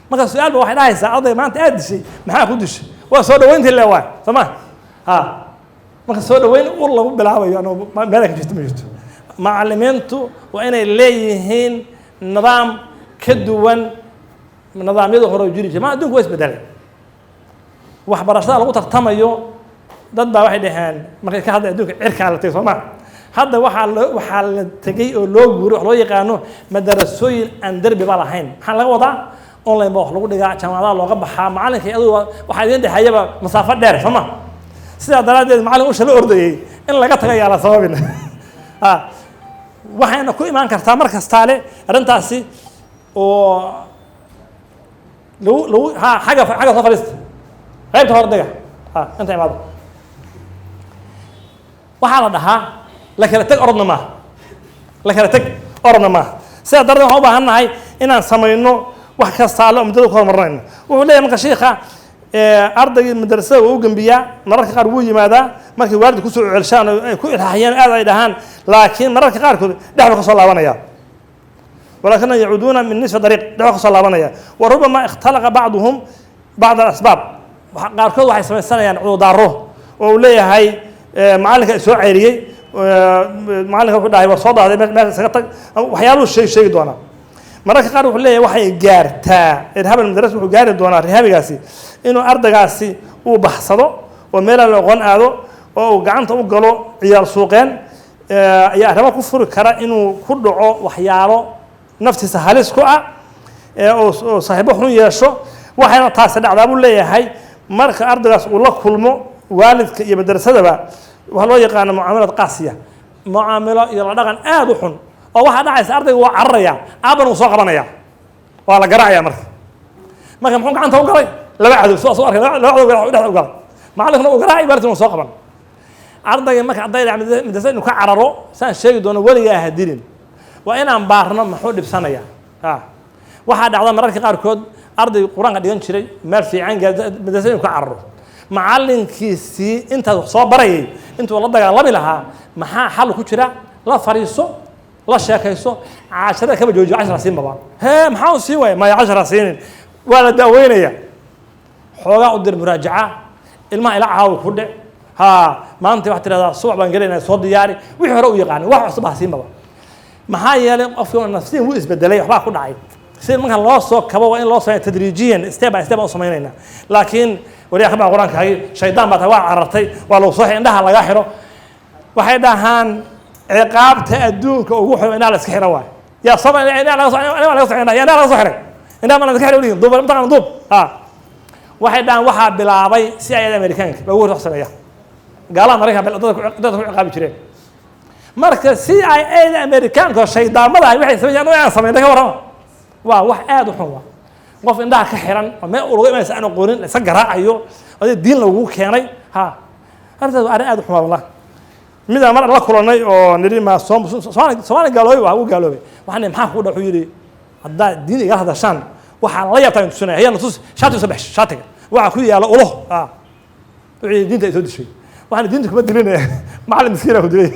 marka su'aal ba waxay dhahaysaa arday maanta aad dishay maxaa ku dishay waa soo dhaweyntii leewaa sama ha marka soo dhaweyn ur lagu bilaabayo anoo meel ka jirto ma jirto macallimiintu waa inay leeyihiin nidaam ka duwan nidaamyada hore jiri jiray ma adduunku waa isbedelay waxbarashada lagu tartamayo dad baa waxay dhaheen markay ka hadlay adduunka cirkaa la tagay Soomaa hadda waxaa la tagay oo loo guuro wax loo yaqaano madarasooyin aan darbi ba lahayn maxaa laga wadaa online ba wax lagu dhigaa jaamacadaha looga baxaa macallinkii adigu waxa idin dhexayaba masaafo dheer Soomaa sidaa daraadeed macallin u shaqo ordayay in laga tagay la sababin waxayna ku imaan kartaa mar kasta le arintaasi oo لو ها حاجة صفرست غير تهردقة أنت يا ماضي وحالا ده لكن تك أرضنا ما لكن تك أرضنا ما سيدرنا هو بهنا هاي إن سمينه وحكي الصالة مدلوا كل مرين ولا يمكن شيخة أرض المدرسة ووجن بيا مرات قاربوي ماذا ما في وارد كسر علشان كل أحيانا هذا يدهان لكن مرات قاركود ده بخص الله وانا يا ولكن يعودون من نصف طريق ده بخص الله وانا يا وربما اختلق بعضهم بعض الأسباب قاركود واحد سنة سنة يعني عوداره وليه هاي معلك سعري معلك كده هي وصادة هذا ما سقط وحياله شيء دونا mararka qaar wuxuu leeyahay waxay gaartaa irhaab المدرسة wuxuu gaari doonaa irhaabigaasi inuu ardaygaasi uu baxsado oo meel la aqoon aado oo uu gacanta u galo ciyaar suuqeen ayaa arrimo ku furi kara inuu ku dhaco waxyaalo naftiisa halis ku ah oo saaxiibo xun yeesho waxayna taas dhacdaa buu leeyahay marka ardaygaas uu la kulmo waalidka iyo madrasadaba waxa loo yaqaan muaamalad qaasiya muaamalo iyo la dhaqan aad u xun oo waxa dhacaysa ardaygu waa cararaya aaban uu soo qabanaya waa la garaacaya marka muxuu gacanta u galay laba cadow soo arkay laba cadow dhaxal u galay macallinkuna uu garaacay bartay soo qaban ardayga marka ardayda madrasada inuu ka cararo saan sheegi doono waligaa hadilin waa inaan baarno muxuu dhibsanaya waxa dhacda mararka qaar kood arday quraanka dhigan jiray meel fiican madrasada inuu ka cararo macallinkiisii inta soo barayay intuu la dagaalami lahaa maxaa xal ku jira la fariiso لا شاكيسو 10 كما جوجو 10 سنين بابا ها محاو سي واي ما 10 سنين ولا داوينيا خوغا ودير مراجعه ilma ila caaw ku dhig ha maanta wax tirada suuq baan galinay soo diyaari wixii hore u yaqaan wax cusub hasiin baba maxaa yeelay qofka nafsiin uu isbedelay waxba ku dhacay sidii marka loo soo kabo waa in loo sameeyo tadriijiyan step by step oo sameeynayna laakiin wariyaha baa quraanka hay shaydaan baa waa carartay waa loo soo indhaha laga xiro waxay dhahaan عقابته أدونك وروح من على سكحرة واي يا صبر أنا على سكحرة يا أنا على سكحرة أنا على سكحرة ولين ضوب طبعا ضوب واحد دان واحد بالعربي CIA الأمريكان بقول رخصة يا قال أنا ريحة بالضد عقاب شرين مركز CIA الأمريكان كل شيء دام ما له واحد سمي أنا يا صبر ده وراه واحد آد وحوا وقف عندها كحرا ما أقول ما يسألون قولين سجرا أيوه هذا الدين لو كاني هذا أنا آد وحوا والله midaan mar la kulanay oo niri ma Soomaali gaalooy waa uu gaaloobay waxaan maxaa ku dhaxu yiri hadda diin iga hadashan waxa la yaabtaa intuu sanay ayaan tus shaati sabax shaatiga waxa ku yaalo ulo wixii diinta soo dishay waxaan diinta kuma dilinay macallin miskiina ku dilay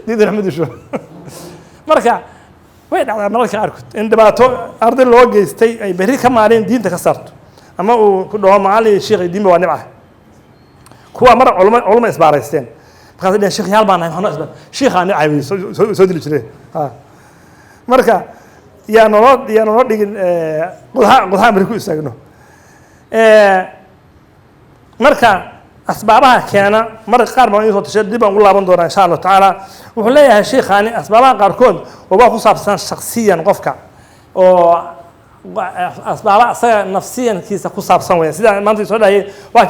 diinta Axmed sho marka way dhacdaa mararka qaarkood in dhibaato arday loo geystay ay bari ka maalin diinta ka saarto ama uu ku dhaho macallin sheekh diinba waa nibca kuwa mar culimo isbaaraysteen قاعد يا شيخ يالبان هاي حنا شيخ أنا عايز سود الجري مركا يا نورد قلها مركو يسقونه مركا أسبابها كان مرة قارب ما يصوت تشدد بقول الله بندور إن شاء الله تعالى وحليها شيخ أنا أسبابها قاركون وباخو صار شخصيا قفكا و أسبابها نفسيا كيس خصاب سويا سيدا ما أنت تقول هي واحد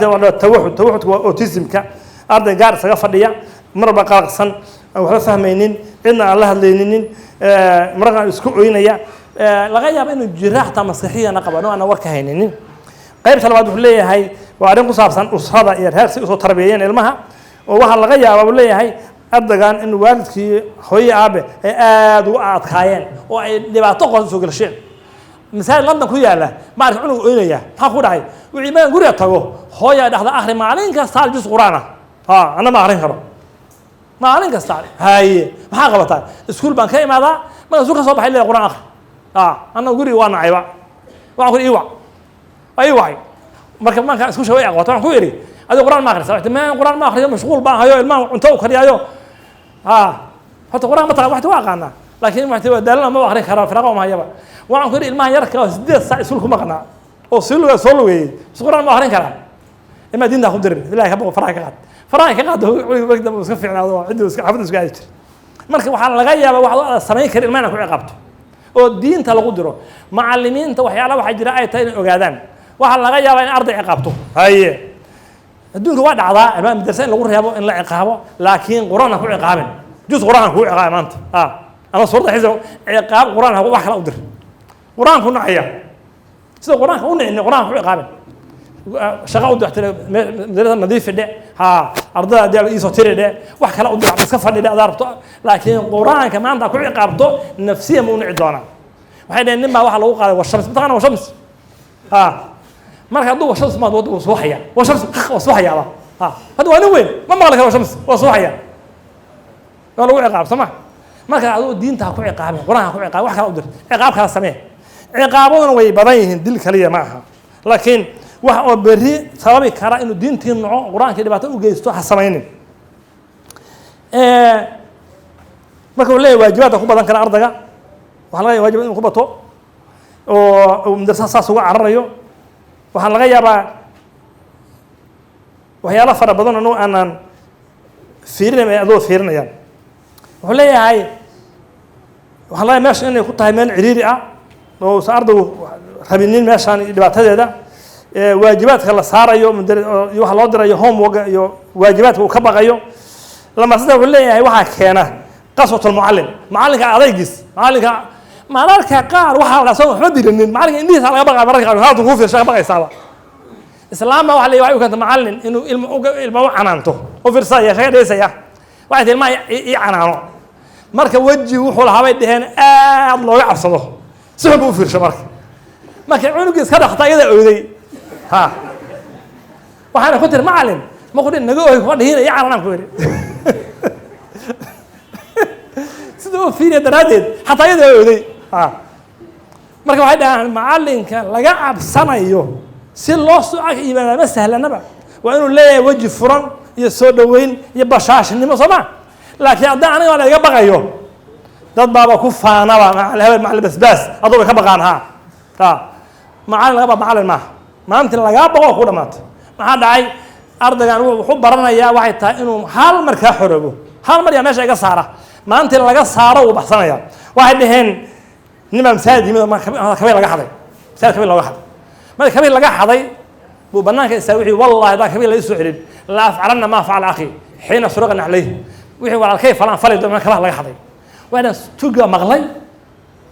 توحد أوتيزم كا أرض جار سقف مرة بقاقصن أو فهمينين إن الله لينين مرة يسكوين يا لغاية بين الجراح تمسيحية نقبلوا أنا وكهينين قيب سلوات فليه هاي وعدم قصابسن أصحاب يرهس أصحاب تربيين المها وواحد لغاية فليه هاي أرض جان إن والدك خوي أبي أدو أتخاين ودي تقول سوق الشيء مثال لندن كويا له ما أعرف عنه إيه هاخد هاي وعمان قرية تقول خويا ده آخر ما عليك صار جزء قرآن أنا ما أعرف كرو ما عليك استعلي هاي ما حاجة بتاع السكول بانكي ماذا ما السكول صباح اللي القرآن آخر أنا أقولي وأنا عيبا waxaan ku iiwac ay wacay marka isku shaqo aqoon waxaan ku yiri adiga quraan ma akhrisaa ma quraan ma akhriyo mashquul baan hayo ilmaha cunto u kariyaayo horta quraan ma tahay wax waa qaana laakiin wax daalana ma akhrin karo firaaqo ma hayaba waxaan ku yiri ilmaha yarka 8 saac iskuulku ma qana oo silga soo lugeeyay quraan ma akhrin kara ima diinta ku dirin ilaahay ka baqo faraha ka qaad waqti uu iska fiicnaado cidii iska xafid iska ajir marka waxa laga yaabaa wax sameyn kar ilmaha ku ciqaabto oo diinta lagu diro macallimiinta waxyaalaha waxa jira ay tahay in ogaadaan waxa laga yaabaa in arday ciqaabto haye adduunka waa dhacdaa ilmaha madrasa in lagu reebo in la ciqaabo laakiin quraanka ku ciqaabin juz quraanka ku ciqaab maanta ama suurta xisab ciqaab quraanka wax kala u dir quraanku nacaya sida quraanka u nicin quraanka ku ciqaabin shaqa u dirtay madrasa nadiif dheh ardada diyaar iso tirade wax kala u dir iska fadhida adarto laakiin quraanka maanta ku ciqaabto nafsiyan mu nici doona waxay dhaheen nin baa waxa lagu qaaday washams taqana washams marka haduu washams ma wadu soo haya washams soo haya hada waa nin weyn ma maqla karo washams waa soo haya waa lagu ciqaab sama marka adoo diinta ku ciqaabay quraanka ku ciqaab wax kala u dir ciqaab kala samee ciqaabaduna way badan yihiin dil kaliya ma aha laakiin wax oo bari sababi kara inuu diintiin noco quraanka dhibaato u geysto ha sameeynin marka uu leeyahay waajibaadka ku badan kara ardayga waxa laga yaabaa waajib inuu ku bato oo madrasa saas uga cararayo waxa laga yaabaa waxyaalo fara badan oo aanan fiirinay adoo fiirinayaan wuxuu leeyahay waxa laga meesha inay ku tahay meel ciriiri ah oo ardaygu rabinin meeshan dhibaatadeeda waajibaadka la saarayo iyo waxa loo dirayo homework iyo waajibaadka uu ka baqayo lama sida uu leeyahay waxa keena qaswatul muallim maalinka adaygiis maalinka maalinka qaar waxa la soo waxba dirinin maalinka indiisa laga baqay marka qaar halku ku fiirshay baqaysaaba islaamna waxa leeyahay uu kanta muallim inuu ilmo u canaanto oo fiirsaya shaqadeysaya waxa ilma i canaano marka waji wuxuu lahaabay dhaheen aad looga cabsado si uu fiirsho marka cunugiis ka dhaxtay iyada ooday waxaana ku tir macallin ma ku naga ooy ku dhihin ay caanan ku yiri sidoo fiiriya daraadeed hataa iyada ooday marka waxay dhahaan macallinka laga cabsanayo si loo soo iimaanama sahlanaba waa inuu leeyahay waji furan iyo soo dhaweyn iyo bashaashnimo Soomaa laakiin haddii aniga laga baqayo dad baaba ku faanaba macallin basbaas adoo ka baqaan macallin laga macallin ma maanta laga baqo ku dhamaatay maxaa dhacay ardaygan wuxuu baranayaa waxay tahay inuu hal mar ka xorobo hal mar meesha iga saara maanta laga saaro uu baxsanaya waxay dhaheen niman saadimada ma kabay laga xaday saad kabay laga xaday ma kabay laga xaday buu banaanka isaawici wallahi da kabay la soo xilin la afcalna ma facal akhi حين سرقنا عليه وحي ولا كيف فلان فلان دوما كلاه laga xaday وانا tuuga maqlay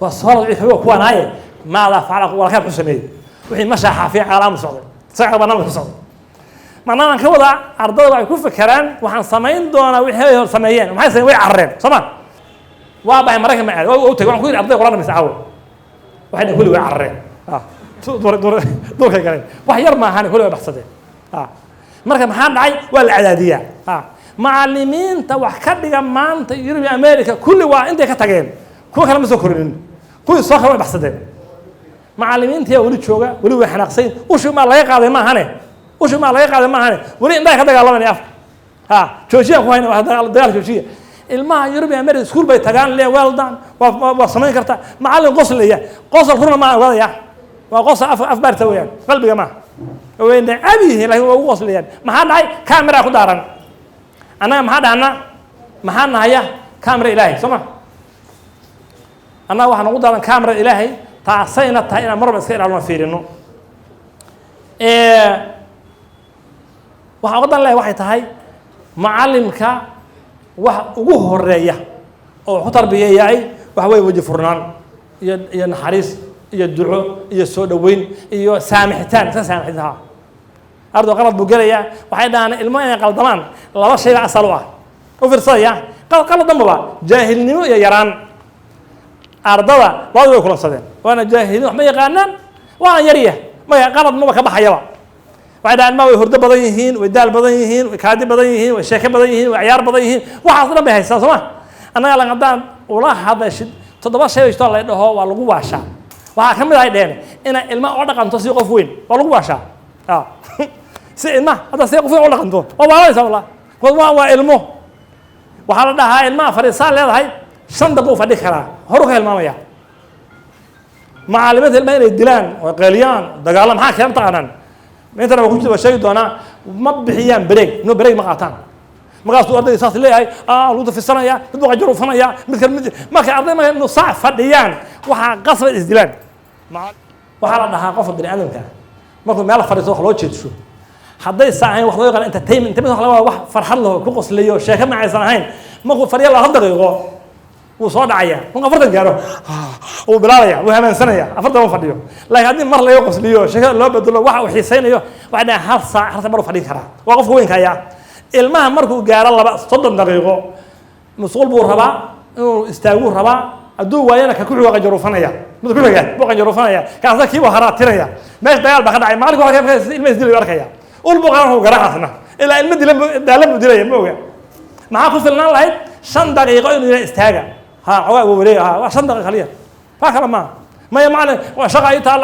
waa soo wixii kuwan ay ma la facal wala ka xusameey wixii ma shaaxa calaam socdo saacad barnaamij socdo manaan ka wada ardada waxay ku fikiraan waxaan sameyn doonaa wixii ay sameeyeen maxay sameeyeen way carreen Soomaa waa baa marka ma aad oo tagay waxaan ku yiri ardada quraan misaawo waxay kulli way carreen door ka galeen wax yar ma ahaan kulli way baxsadeen marka maxaa dhacay waa la cadaadiyaa macallimiinta wax ka dhiga maanta Yurub America kulli waa intay ka tageen kuwa kale ma soo korinin kuwa soo kale baxsadeen macallimiinta wali jooga wali way xanaaqsay ushu ma laga qaaday ma ahane wali inta ka dagaalamay af joojiya ku hayna dagaal joojiya ilmaha Yurub America school bay tagaan lee well done waa sameyn karta macallin qoslaya qosol runa ma ogaadaya waa qosol af baarta weeyaan qalbiga ma وين أبيه لكن هو وصل يعني ما حد هاي كاميرا خدارن أنا ما حد هيا كاميرا إلهي سمع أنا واحد نقول كاميرا إلهي تعصينا تاينا مرة بس كده على ما فيرنو واحد الله واحد هاي معلمك واحد وجوه الرية أو خطر بيجي وهو يوجه فرنان ينحرس يدعو يسودوين يسامحتان تسامحتها أرض غلط بقوليا وحيدان الماء قلدمان لا شيء أصلوه وفرصية قال ضمبا جاهلني يا يران أرضها واضح يكون صدق وأنا جاهلني ما يقانن وأنا يريه ما قلد ما كبح يلا وحيدان ما يهرد بديهين ويدال بديهين وكادي بديهين والشيخ بديهين وعيار بديهين وحاصل به الساسمة أنا قال قدام ولا هذا شيء تضبط شيء يشتغل إنه هو والقوة عشان waxaa kamid ah dheen إن الماء أوضح عن تصيغ فوين والله واشا سئنا هذا سيق فوين أوضح عن تو والله ليس والله هو علمه وحال ده هاي الماء فريسال هذا هاي شن دقوا فدي خلا هروح الماء يا معلمات الماء الدلان وقليان دقالم حاك يم طعنان ما أنت لما كنت بشيء دونا ما بحيان بريك نو بريك مقاطع مقاصد أرضي صاص اللي هاي لوده في السنة يا تبغى جرو فنا يا مثل ما كان أرضي ما إنه صعب فديان وح قصر الإزدلال وحال ده قف بني آدم كان ما كنت ماله فريسال خلوه تشوف حضي الساعة وخلوه قال أنت تيم أنت مثلا خلوه واحد فرحان له كوكس ليه شاكر مع ساعين ما كنت فريال الله هذا يقول وصاد عيا ممكن فرد جاره وبلايا وهم سنة أفرد ما فرديو لا هذه مرة لا يوقف ليه شكل الله بدله واحد وحسين يو وبعدين هرسا مرة فريق خرا وقف وين كيا المها مركو جار الله بقى صدم دقيقة مسؤول بورهبا استاجور ربا أدو ويانا ككل واحد جروفانيا مثل كل واحد بقى جروفانيا كذا كيف وهرات تريا ما يدعي بخدعي ما أرجو كيف المسجد يركيا والبقى هو جراحنا إلا المدي دالم مديرية موجا معاكم في النار هاي 5 دقيقة إنه استاجا ها عوا وريه ها 5 دقيقة خليها فاكر ما يمعنى وشقة يتعلق